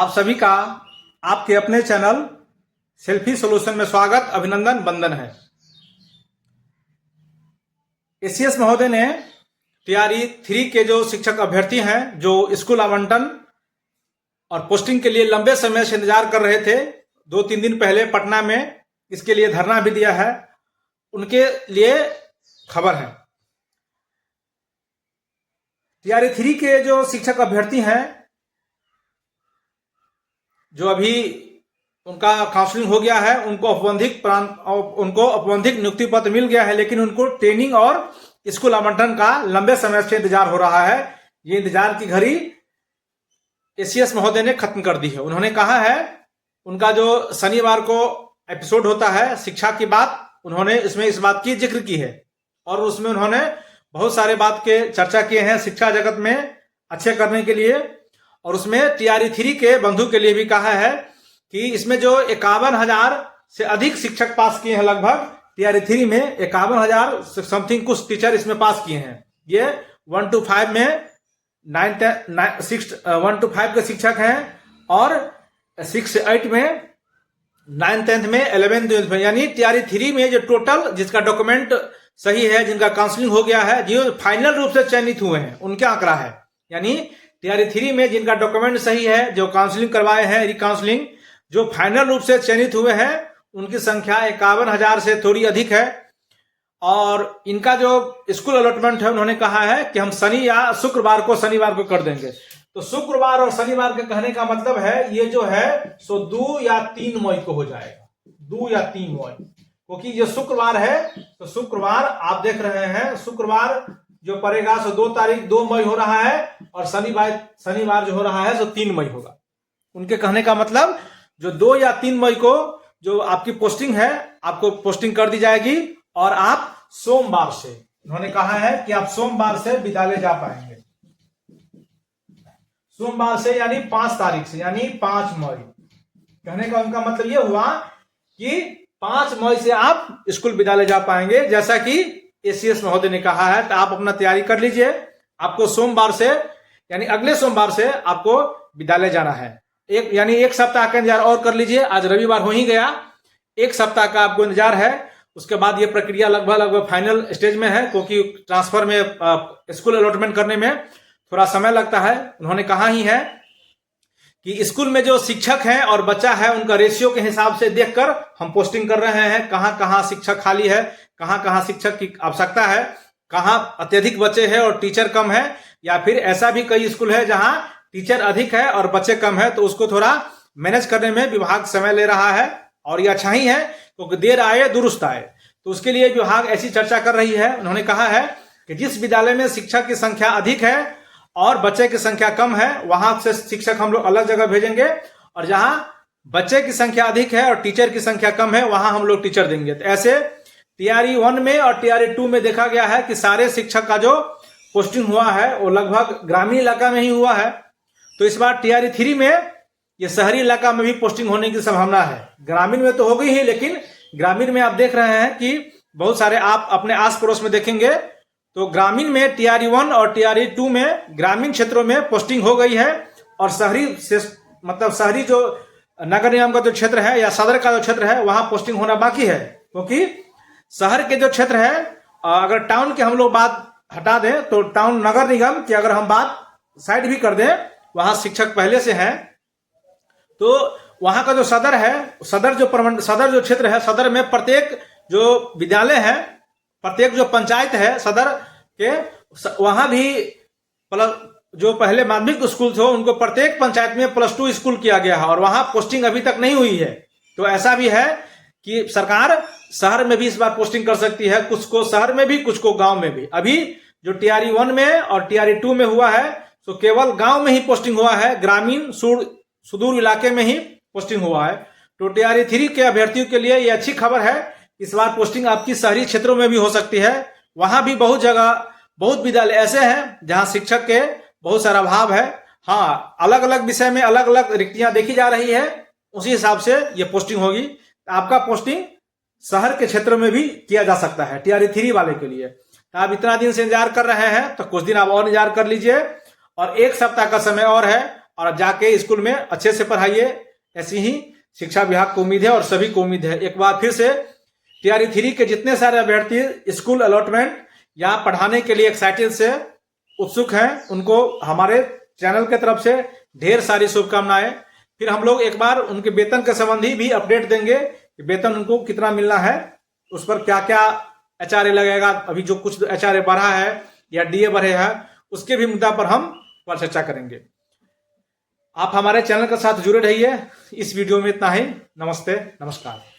आप सभी का आपके अपने चैनल सेल्फी सॉल्यूशन में स्वागत, अभिनंदन, वंदन है। एसीएस महोदय ने तैयारी 3 के जो शिक्षक अभ्यर्थी हैं, जो स्कूल आवंटन और पोस्टिंग के लिए लंबे समय से इंतजार कर रहे थे, 2-3 दिन पहले पटना में इसके लिए धरना भी दिया है, उनके लिए खबर है। तैयारी 3 के जो शिक्षक अभ्यर्थी हैं, जो अभी उनका काउंसलिंग हो गया है, उनको औपबंधिक नियुक्ति पत्र मिल गया है, लेकिन उनको ट्रेनिंग और स्कूल आवंटन का लंबे समय से इंतजार हो रहा है। ये इंतजार की घड़ी एसीएस महोदय ने खत्म कर दी है। उन्होंने कहा है, उनका जो शनिवार को एपिसोड होता है शिक्षा की बात, उन्होंने इसमें इस बात की जिक्र की है और उसमें उन्होंने बहुत सारे बात के चर्चा किए हैं शिक्षा जगत में अच्छे करने के लिए। और उसमें तैयारी 3 के बंधु के लिए भी कहा है कि इसमें जो 51,000 से अधिक शिक्षक पास किए हैं, लगभग तैयारी 3 में 51,000 समथिंग कुछ टीचर इसमें पास किए हैं। ये 1 to 5 में 1 to 5 के शिक्षक हैं और 6 से 8 में 9th 10th में 11th 12th में, यानी तैयारी 3 में जो टोटल जिसका डॉक्यूमेंट सही है, जिनका काउंसलिंग हो गया है, जो फाइनल रूप से चयनित हुए हैं, उनका आंकड़ा है। यानी तैयारी 3 में जिनका डॉक्यूमेंट सही है, जो काउंसलिंग करवाए हैं, रिकाउंसलिंग, जो फाइनल रूप से चयनित हुए हैं, उनकी संख्या 51,000 से थोड़ी अधिक है। और इनका जो स्कूल अलॉटमेंट है, उन्होंने कहा है कि हम शनि या शुक्रवार को कर देंगे। तो शुक्रवार और शनिवार के कहने का मतलब है, ये जो है सो 2 या 3 मई को हो जाएगा, 2 या 3 मई, क्योंकि ये शुक्रवार है। तो शुक्रवार आप देख रहे हैं, शुक्रवार जो पड़ेगा सो 2 तारीख 2 मई हो रहा है, और शनिवार जो हो रहा है सो 3 मई होगा। उनके कहने का मतलब जो 2 या 3 मई को जो आपकी पोस्टिंग है, आपको पोस्टिंग कर दी जाएगी और आप सोमवार से, उन्होंने कहा है कि आप सोमवार से विद्यालय जा पाएंगे। सोमवार से यानी 5 तारीख से, यानी 5 मई। कहने का उनका मतलब ये हुआ कि 5 मई से आप स्कूल विद्यालय जा पाएंगे, जैसा कि एसीएस महोदय ने कहा है। तो आप अपना तैयारी कर लीजिए। आपको सोमवार से, यानी अगले सोमवार से आपको विद्यालय जाना है। यानी एक सप्ताह का इंतजार और कर लीजिए। आज रविवार हो ही गया, 1 सप्ताह का आपको इंतजार है। उसके बाद ये प्रक्रिया लगभग फाइनल स्टेज में है, क्योंकि ट्रांसफर में स्कूल अलॉटमेंट करने में थोड़ा समय लगता है। उन्होंने कहा ही है कि स्कूल में जो शिक्षक हैं और बच्चा है, उनका रेशियो के हिसाब से देखकर हम पोस्टिंग कर रहे हैं। कहाँ कहाँ शिक्षक खाली है, कहाँ कहाँ शिक्षक की आवश्यकता है, कहाँ अत्यधिक बच्चे हैं और टीचर कम है, या फिर ऐसा भी कई स्कूल है जहां टीचर अधिक है और बच्चे कम है। तो उसको थोड़ा मैनेज करने में विभाग समय ले रहा है, और ये अच्छा ही है, क्योंकि देर आए दुरुस्त आए। तो उसके लिए विभाग ऐसी चर्चा कर रही है। उन्होंने कहा है कि जिस विद्यालय में शिक्षक की संख्या अधिक है और बच्चे की संख्या कम है, वहां से शिक्षक हम लोग अलग जगह भेजेंगे, और जहां बच्चे की संख्या अधिक है और टीचर की संख्या कम है, वहां हम लोग टीचर देंगे। तो ऐसे तैयारी 1 में और तैयारी 2 में देखा गया है कि सारे शिक्षक का जो पोस्टिंग हुआ है वो लगभग ग्रामीण इलाका में ही हुआ है। तो इस बार तैयारी 3 में ये शहरी इलाका में भी पोस्टिंग होने की संभावना है। ग्रामीण में तो हो गई ही, लेकिन ग्रामीण में आप देख रहे हैं कि बहुत सारे, आप अपने आस पड़ोस में देखेंगे तो ग्रामीण में तैयारी 1 और तैयारी 2 में ग्रामीण क्षेत्रों में पोस्टिंग हो गई है, और शहरी से मतलब शहरी जो नगर निगम का जो क्षेत्र है या सदर का जो क्षेत्र है, वहां पोस्टिंग होना बाकी है। क्योंकि शहर के जो क्षेत्र है, अगर टाउन के हम लोग बात हटा दें तो टाउन नगर निगम की अगर हम बात साइड भी कर दें, वहां शिक्षक पहले से हैं। तो वहां का जो सदर है, सदर जो क्षेत्र है, सदर में प्रत्येक जो विद्यालय है, प्रत्येक जो पंचायत है सदर के, वहां भी जो पहले माध्यमिक स्कूल थे, उनको प्रत्येक पंचायत में +2 स्कूल किया गया है, और वहां पोस्टिंग अभी तक नहीं हुई है। तो ऐसा भी है कि सरकार शहर में भी इस बार पोस्टिंग कर सकती है, कुछ को शहर में भी, कुछ को गांव में भी। अभी जो तैयारी 1 में और तैयारी 2 में हुआ है, तो केवल गांव में ही पोस्टिंग हुआ है, ग्रामीण सुदूर इलाके में ही पोस्टिंग हुआ है। तो तैयारी 3 के अभ्यर्थियों के लिए यह अच्छी खबर है। इस बार पोस्टिंग आपकी शहरी क्षेत्रों में भी हो सकती है। वहां भी बहुत जगह, बहुत विद्यालय ऐसे हैं जहां शिक्षक के बहुत सारा अभाव है। हाँ, अलग अलग विषय में अलग अलग रिक्तियां देखी जा रही है, उसी हिसाब से ये पोस्टिंग होगी। आपका पोस्टिंग शहर के क्षेत्र में भी किया जा सकता है तैयारी 3 वाले के लिए। तो आप इतना दिन से इंतजार कर रहे हैं, तो कुछ दिन आप और इंतजार कर लीजिए, और 1 सप्ताह का समय और है, और जाके स्कूल में अच्छे से पढ़ाइए। ऐसी ही शिक्षा विभाग को उम्मीद है और सभी को उम्मीद है। एक बार फिर से तैयारी 3 के जितने सारे अभ्यर्थी स्कूल अलॉटमेंट या पढ़ाने के लिए एक्साइटेड से उत्सुक हैं, उनको हमारे चैनल की तरफ से ढेर सारी शुभकामनाएं। फिर हम लोग एक बार उनके वेतन के संबंधी भी अपडेट देंगे कि वेतन उनको कितना मिलना है, उस पर क्या क्या एचआरए लगेगा, अभी जो कुछ एचआरए बढ़ा है या डीए बढ़े है, उसके भी मुद्दा पर हम चर्चा करेंगे। आप हमारे चैनल के साथ जुड़े रहिए। इस वीडियो में इतना ही। नमस्ते, नमस्कार।